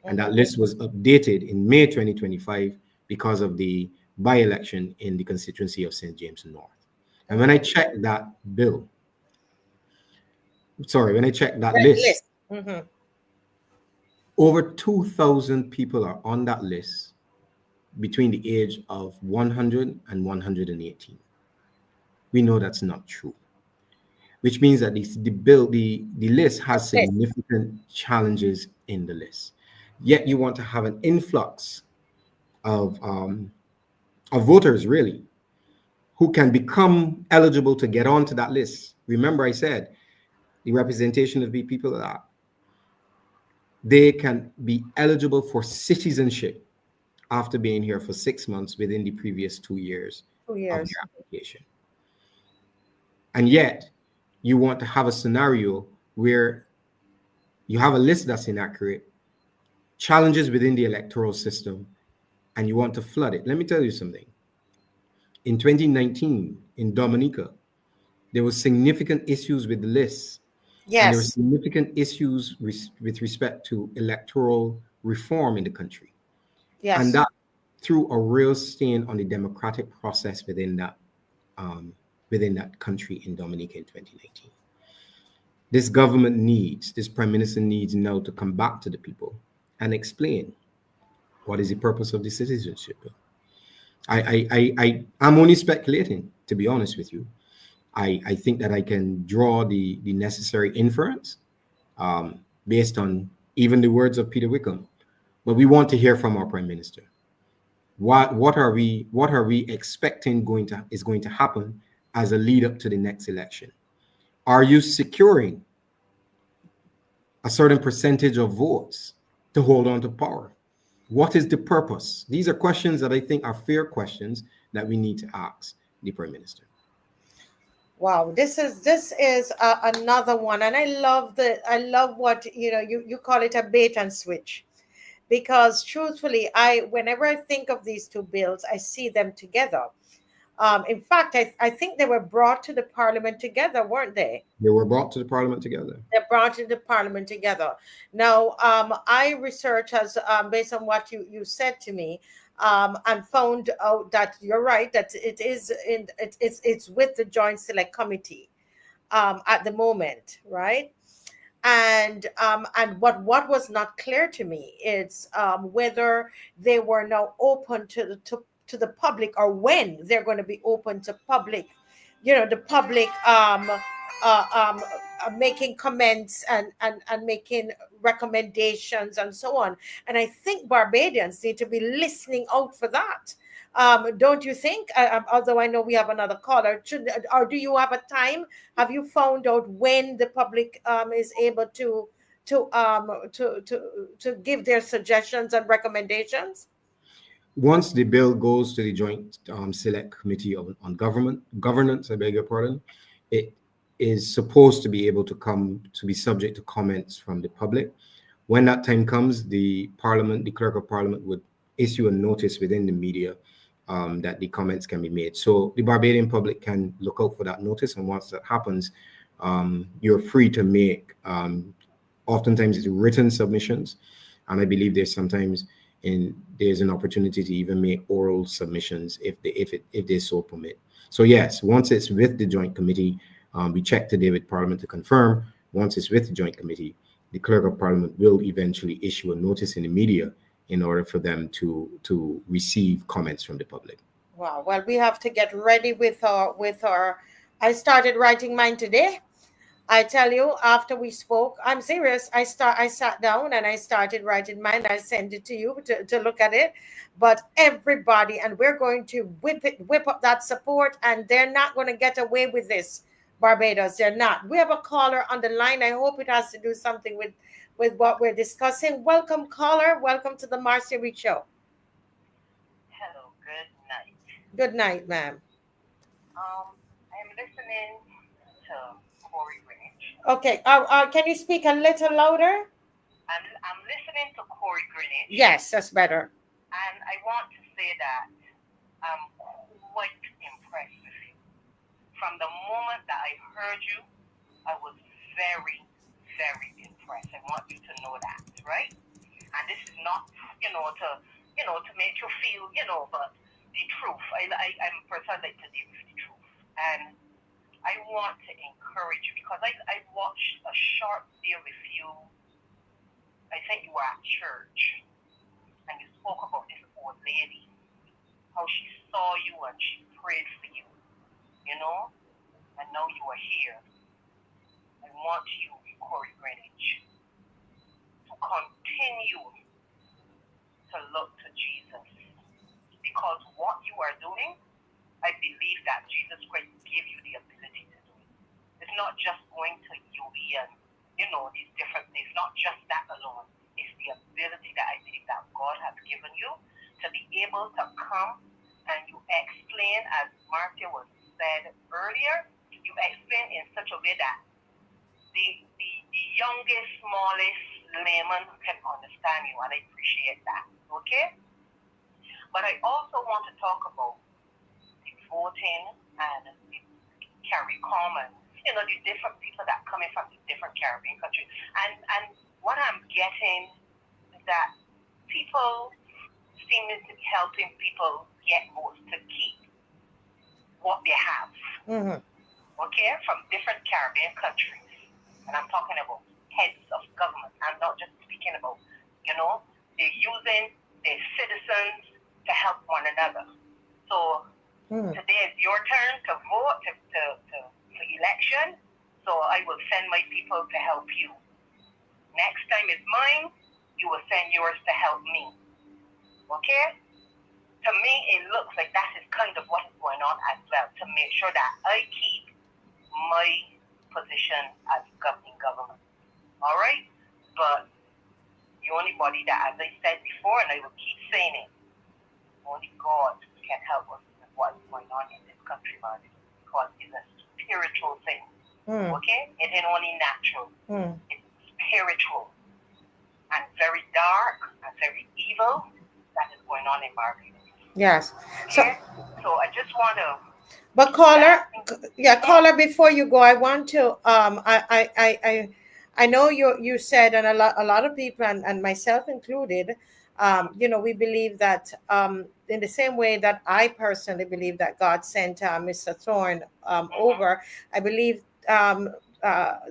And that list was updated in May 2025 because of the by-election in the constituency of St. James North. And when I checked that list, over 2,000 people are on that list between the age of 100 and 118. We know that's not true, which means that the list has significant challenges in the list. Yet you want to have an influx of voters, really, who can become eligible to get onto that list. Remember, I said the representation of the people that they can be eligible for citizenship after being here for 6 months within the previous 2 years of their application. And yet, you want to have a scenario where you have a list that's inaccurate, challenges within the electoral system, and you want to flood it. Let me tell you something. In 2019, in Dominica, there were significant issues with the list. Yes. And there were significant issues with respect to electoral reform in the country. Yes. And that threw a real stain on the democratic process within that country in Dominica in 2019. This government needs, this prime minister needs now to come back to the people and explain what is the purpose of the citizenship bill. I'm only speculating, to be honest with you. I think that I can draw the necessary inference based on even the words of Peter Wickham. But we want to hear from our prime minister. What are we expecting is going to happen as a lead up to the next election? Are you securing a certain percentage of votes to hold on to power? What is the purpose? These are questions that I think are fair questions that we need to ask the prime minister. Wow, this is another one, and I love what you call it a bait and switch, because truthfully, whenever I think of these two bills, I see them together. In fact, I think they were brought to the parliament together, weren't they? They were brought to the parliament together. They're brought to the parliament together. Now, I research based on what you said to me, and found out that you're right, that it's with the Joint Select Committee at the moment, right? And what was not clear to me is whether they were now open to the public, or when they're going to be open to public, the public making comments and making recommendations and so on. And I think Barbadians need to be listening out for that. Don't you think? Although I know we have another caller, or do you have a time? Have you found out when the public is able to give their suggestions and recommendations? Once the bill goes to the Joint Select Committee on Governance, I beg your pardon, it is supposed to be able to be subject to comments from the public. When that time comes, the clerk of parliament would issue a notice within the media that the comments can be made. So the Barbadian public can look out for that notice, and once that happens, you're free to make, oftentimes it's written submissions, and I believe there's an opportunity to even make oral submissions if they so permit. So yes, once it's with the joint committee, we check today with Parliament to confirm. Once it's with the joint committee, the clerk of Parliament will eventually issue a notice in the media in order for them to receive comments from the public. Wow. Well, we have to get ready with our. I started writing mine today. I tell you, after we spoke, I'm serious. I sat down and I started writing mine. I sent it to you to look at it. But everybody, and we're going to whip up that support, and they're not going to get away with this, Barbados. They're not. We have a caller on the line. I hope it has to do something with what we're discussing. Welcome, caller. Welcome to the Marcia Reed Show. Hello. Good night. Good night, ma'am. I'm listening to Corey Greenidge. Okay. Can you speak a little louder? I'm listening to Corey Greenidge. Yes, that's better. And I want to say that I'm quite impressed with you. From the moment that I heard you, I was very, very impressed. I want you to know that, right? And this is to make you feel, but the truth. I'm a person that likes to deal with the truth. And I want to encourage you because I watched a short video with you. I think you were at church and you spoke about this old lady, how she saw you and she prayed for you, and now you are here. I want you, Corey Greenidge, to continue to look to Jesus because what you are doing, I believe that Jesus Christ gave you the ability to do it. It's not just going to UE and, these different things, not just that alone. It's the ability that I believe that God has given you to be able to come and you explain, as Marcia was said earlier, you explain in such a way that the youngest, smallest layman can understand you, and I appreciate that, okay? But I also want to talk about the voting and the CARICOM and, the different people that come in from the different Caribbean countries. And what I'm getting is that people seem to be helping people get votes to keep what they have, okay, from different Caribbean countries. And I'm talking about heads of government. I'm not just speaking about, they're using their citizens to help one another. So today is your turn to vote for election. So I will send my people to help you. Next time is mine. You will send yours to help me. Okay? To me, it looks like that is kind of what is going on as well, to make sure that I keep my position as governing government. All right? But the only body that, as I said before, and I will keep saying it, only God can help us with what is going on in this country, man, because it's a spiritual thing. Okay? It ain't only natural. It's spiritual and very dark and very evil that is going on in Barbados. Yes. Okay? So I just want to. But caller, before you go, I want to I know you said, and a lot of people and myself included, we believe that in the same way that I personally believe that God sent Mr. Thorne over, I believe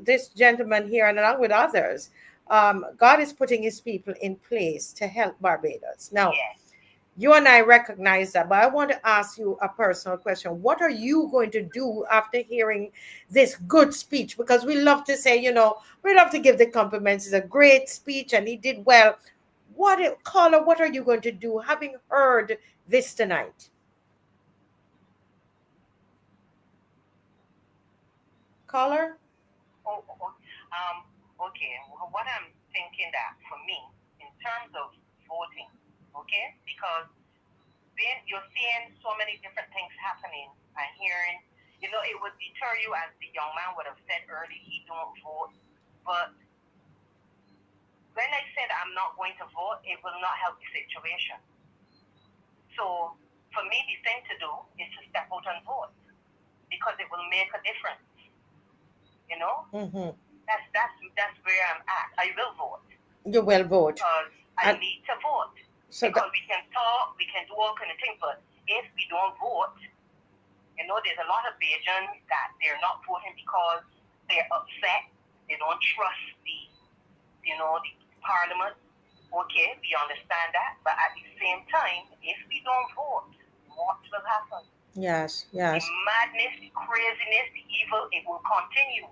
this gentleman here and along with others, God is putting his people in place to help Barbados. Now, you and I recognize that, but I want to ask you a personal question. What are you going to do after hearing this good speech? Because we love to say, we love to give the compliments. It's a great speech and he did well. Caller, what are you going to do having heard this tonight? Caller? Okay. What I'm thinking that for me, in terms of voting, okay, because you're seeing so many different things happening and hearing, it would deter you, as the young man would have said earlier, he don't vote. But when I said I'm not going to vote, it will not help the situation. So for me, the thing to do is to step out and vote because it will make a difference. That's where I'm at. I will vote. You will vote. Because I need to vote. So because we can talk, we can do all kind of things, but if we don't vote, there's a lot of Bajans that they're not voting because they're upset. They don't trust the parliament. Okay, we understand that, but at the same time, if we don't vote, what will happen? Yes. The madness, the craziness, the evil, it will continue.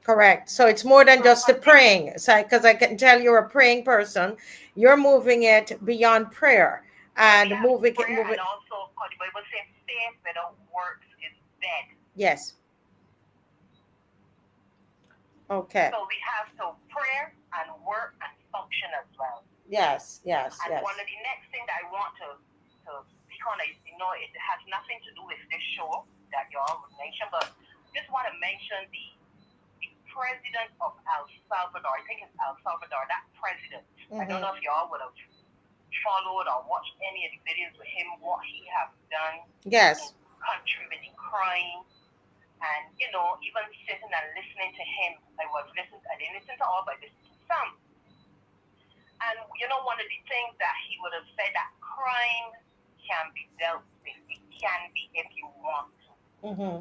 Correct. So it's more than just the praying. So, because I can tell you're a praying person, you're moving it beyond prayer and moving it. And also, the Bible says, faith without works is dead. Yes. Okay. So we have to pray and work and function as well. Yes. And one of the next things that I want to speak on, it has nothing to do with this show that y'all would mention, but just want to mention the president of El Salvador. I think it's El Salvador, that president. I don't know if y'all would have followed or watched any of the videos with him, what he has done. Yes. In the country with the crime. And, even sitting and listening to him, I didn't listen to all, but I listened to some. And one of the things that he would have said, that crime can be dealt with. It can be if you want to. Mm-hmm.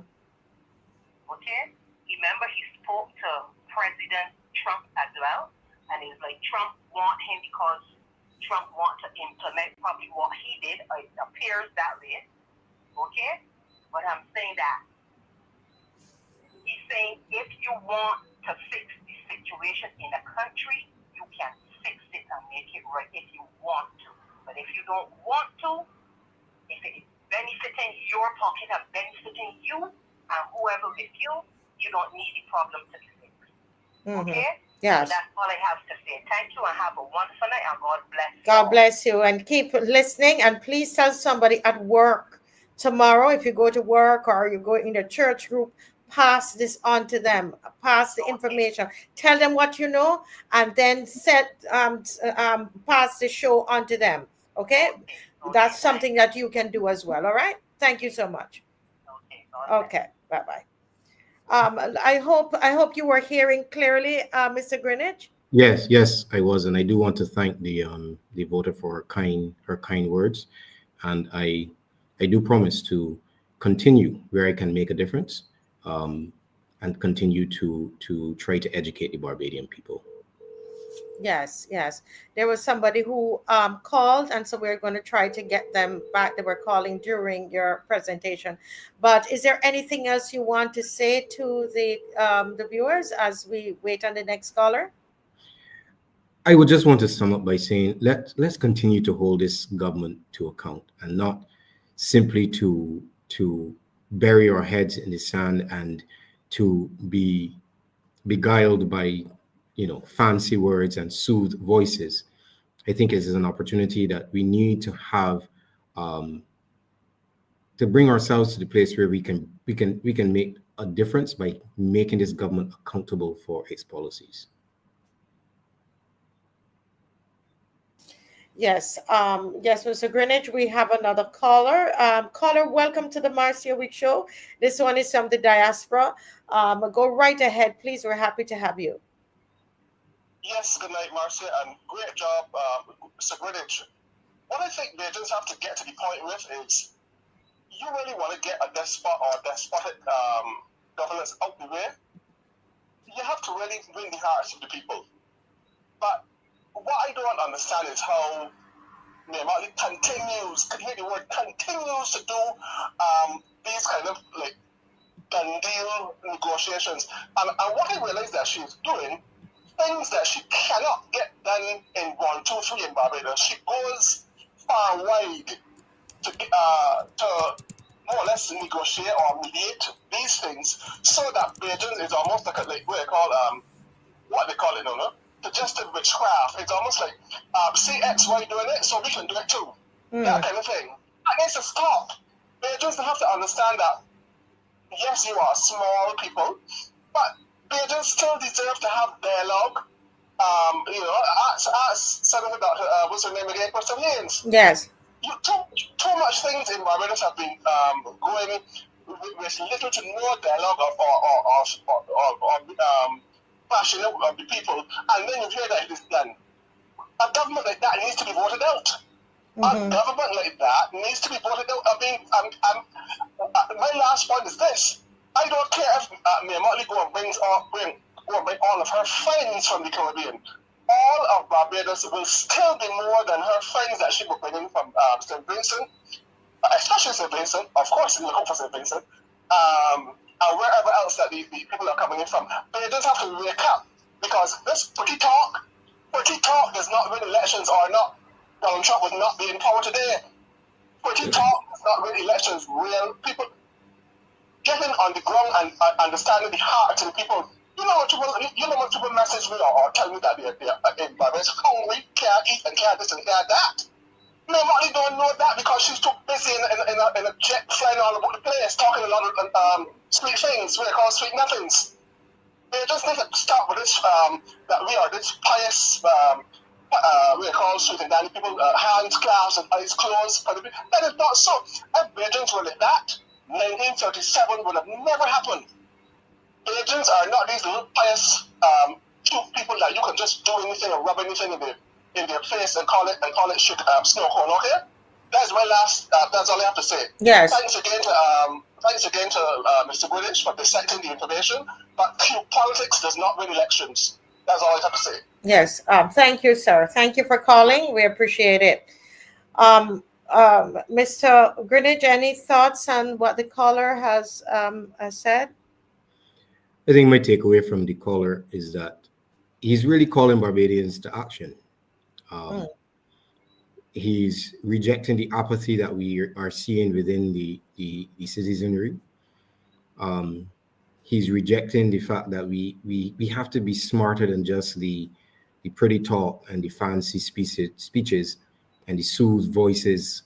Okay? Remember, he spoke to President Trump as well, and he's like, Trump want him because Trump want to implement probably what he did. It appears that way. Okay? But I'm saying that he's saying if you want to fix the situation in a country, you can fix it and make it right if you want to. But if you don't want to, if it is benefiting your pocket and benefiting you and whoever with you, you don't need the problem to be fixed. Mm-hmm. Okay? Yes. So that's all I have to say. Thank you and have a wonderful night and God bless you. God bless you, and keep listening, and please tell somebody at work tomorrow, if you go to work or you go in a church group, pass this on to them, pass the information, tell them what you know, and then pass the show on to them. Okay? That's something that you can do as well. All right, thank you so much. Okay, bye-bye. I hope you were hearing clearly, Mr. Greenidge. Yes, I was, and I do want to thank the voter for her kind words, and I do promise to continue where I can make a difference, and continue to try to educate the Barbadian people. Yes. There was somebody who called, and so we're going to try to get them back. They were calling during your presentation. But is there anything else you want to say to the viewers as we wait on the next caller? I would just want to sum up by saying let's continue to hold this government to account, and not simply to bury our heads in the sand and to be beguiled by fancy words and soothed voices. I think it is an opportunity that we need to have, to bring ourselves to the place where we can make a difference by making this government accountable for its policies. Yes, Mr. Greenidge, we have another caller. Caller, welcome to the Marcia Week Show. This one is from the diaspora. Go right ahead, please. We're happy to have you. Yes, good night, Marcia, and great job, Mr. Greenidge. What I think Bajans have to get to the point with is, you really want to get a despot or despotic governance out the way, you have to really win the hearts of the people. But what I don't understand is how Mali continues to do these kind of like done deal negotiations. And what I realize that she's doing, things that she cannot get done in 1, 2, 3 in Barbados, she goes far wide to more or less negotiate or mediate these things, so that Beijing is almost like what they call it, no? Suggestive witchcraft. It's almost like, see X, Y doing it, so we can do it too. That kind of thing. That needs to stop. Beijing have to understand that, yes, you are small people, but Beijing still deserve to have dialogue. Ask Senator Dr. What's her name again? Question Haynes. Yes. Too much things in Barbados have been going with little to no dialogue or passion of the people, and then you hear that it is done. A government like that needs to be voted out. A government like that needs to be voted out. I mean, my last point is this: I don't care if Mayor Motley go and bring all of her friends from the Caribbean. All of Barbados will still be more than her friends that she will bring in from St. Vincent, especially St. Vincent, of course, in the hope for St. Vincent, and wherever else that the people are coming in from. But they just have to wake up, because this pretty talk does not win elections, or not. Donald Trump would not be in power today. Pretty talk does not win elections. Real people getting on the ground and understanding the heart of the people. You know what people message me or tell me that they're in Barbados hungry, can't eat and can't this and can't that. No, Molly don't know that because she's too busy in a jet flying all over the place, talking a lot of sweet things, what they call sweet nothings. They just need to stop with this, that we are this pious, what they call sweet and dandy people, hands clasped and eyes closed. That is not so. If Bajans were like that, 1937 would have never happened. Bajans are not these little pious cute people that you can just do anything or rub anything in in their place and call it snow cone. Okay, that's my last. That's all I have to say. Yes. Thanks again to Mr. Greenidge for dissecting the information. But politics does not win elections. That's all I have to say. Yes. Thank you, sir. Thank you for calling. We appreciate it. Mr. Greenidge, any thoughts on what the caller has said? I think my takeaway from the caller is that he's really calling Barbadians to action. He's rejecting the apathy that we are seeing within the citizenry. He's rejecting the fact that we have to be smarter than just the pretty talk and the fancy speeches and the soothed voices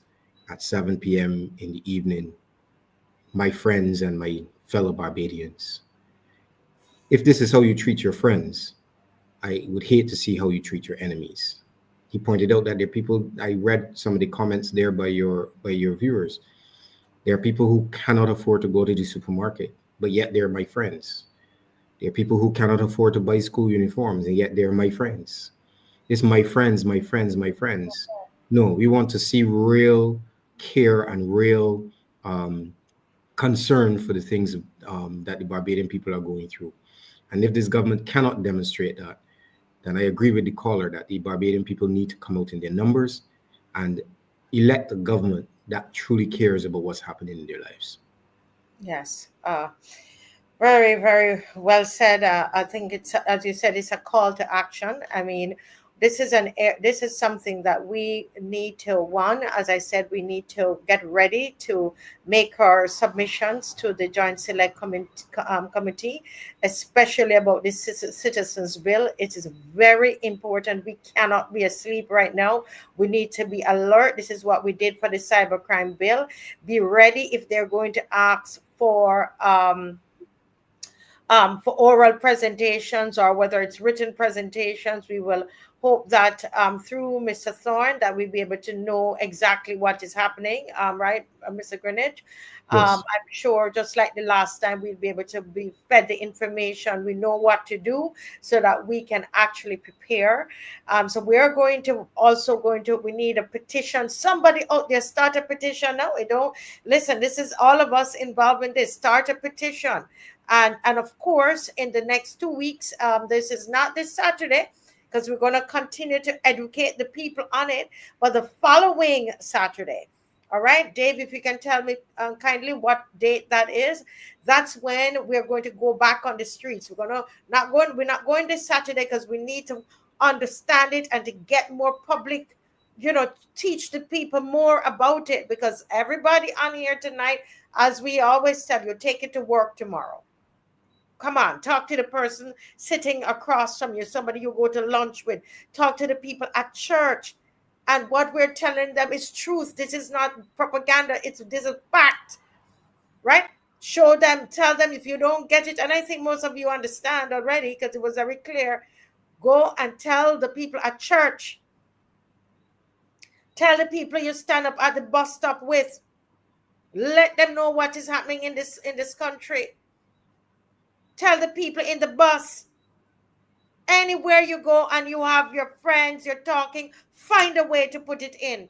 at 7 p.m. in the evening. My friends and my fellow Barbadians. If this is how you treat your friends, I would hate to see how you treat your enemies. He pointed out that there are people, I read some of the comments there by your viewers. There are people who cannot afford to go to the supermarket, but yet they're my friends. There are people who cannot afford to buy school uniforms, and yet they're my friends. It's my friends, my friends, my friends. No, we want to see real care and real concern for the things that the Barbadian people are going through. And if this government cannot demonstrate that, then I agree with the caller that the Barbadian people need to come out in their numbers and elect a government that truly cares about what's happening in their lives. Yes. Very, very well said. I think it's, as you said, it's a call to action. I mean, this is something that we need to, as I said, we need to get ready to make our submissions to the Joint Select Committee, especially about this Citizens Bill. It is very important. We cannot be asleep right now. We need to be alert. This is what we did for the cybercrime bill. Be ready if they're going to ask for oral presentations or whether it's written presentations. We will hope that through Mr. Thorne that we'll be able to know exactly what is happening, right, Mr. Greenidge? Yes. I'm sure just like the last time, we'll be able to be fed the information. We know what to do so that we can actually prepare. So we're we need a petition. Somebody out there start a petition. No, we don't. Listen, this is all of us involved in this. Start a petition. And of course, in the next 2 weeks, this is not this Saturday, because we're going to continue to educate the people on it, but the following Saturday. All right, Dave, if you can tell me kindly what date that is, that's when we're going to go back on the streets. We're not going this Saturday because we need to understand it and to get more public, teach the people more about it, because everybody on here tonight, as we always tell you, take it to work tomorrow. Come on, talk to the person sitting across from you, somebody you go to lunch with. Talk to the people at church. And what we're telling them is truth. This is not propaganda. This is fact, right? Show them, tell them if you don't get it. And I think most of you understand already because it was very clear. Go and tell the people at church. Tell the people you stand up at the bus stop with. Let them know what is happening in this country. Tell the people in the bus. Anywhere you go and you have your friends, you're talking, find a way to put it in.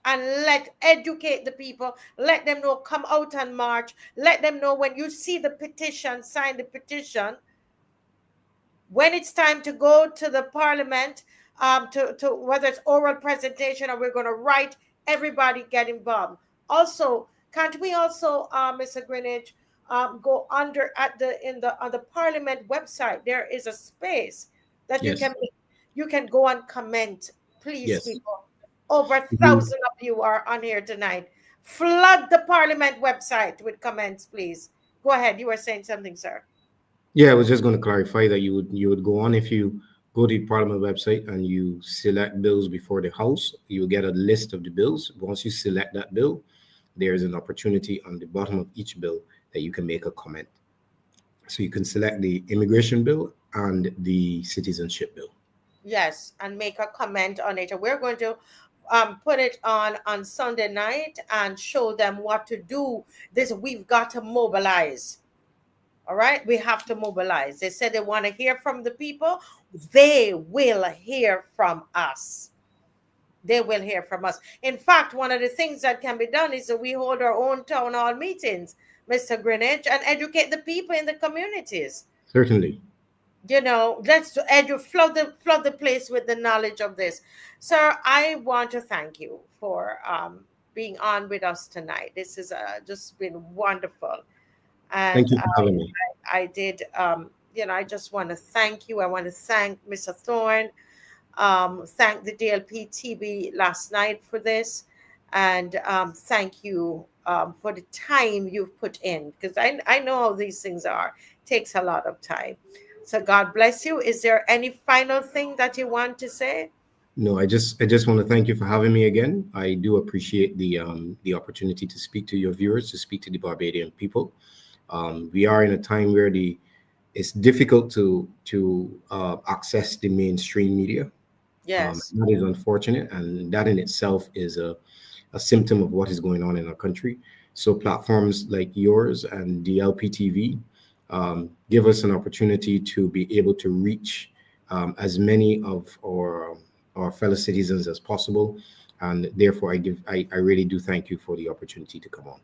And educate the people. Let them know, come out and march. Let them know when you see the petition, sign the petition. When it's time to go to the parliament, to whether it's oral presentation or we're going to write, everybody get involved. Also, can't we also, Mr. Greenidge, go on the Parliament website? There is a space that Yes. you can go and comment. Please, Yes. people, over 1,000 of you are on here tonight. Flood the Parliament website with comments, please. Go ahead. You were saying something, sir. Yeah, I was just going to clarify that you would go on, if you go to the Parliament website and you select bills before the House, you'll get a list of the bills. Once you select that bill, there's an opportunity on the bottom of each bill that you can make a comment. So you can select the immigration bill and the citizenship bill. Yes, and make a comment on it. And we're going to put it on Sunday night and show them what to do. We've got to mobilize. All right, we have to mobilize. They said they want to hear from the people. They will hear from us. They will hear from us. In fact, one of the things that can be done is that we hold our own town hall meetings, Mr. Greenidge, and educate the people in the communities. Certainly. You know, let's flood the place with the knowledge of this. Sir, I want to thank you for being on with us tonight. This has just been wonderful. Thank And you for having me. I did, you know, I just want to thank you. I want to thank Mr. Thorne, thank the DLP TV last night for this, and thank you for the time you've put in, because I know how these things are. It takes a lot of time. So God bless you. Is there any final thing that you want to say? No, I just want to thank you for having me again. I do appreciate the opportunity to speak to your viewers, to speak to the Barbadian people. We are in a time where it's difficult to access the mainstream media. Yes. That is unfortunate, and that in itself is a symptom of what is going on in our country. So platforms like yours and the LPTV give us an opportunity to be able to reach as many of our fellow citizens as possible. And therefore, I really do thank you for the opportunity to come on.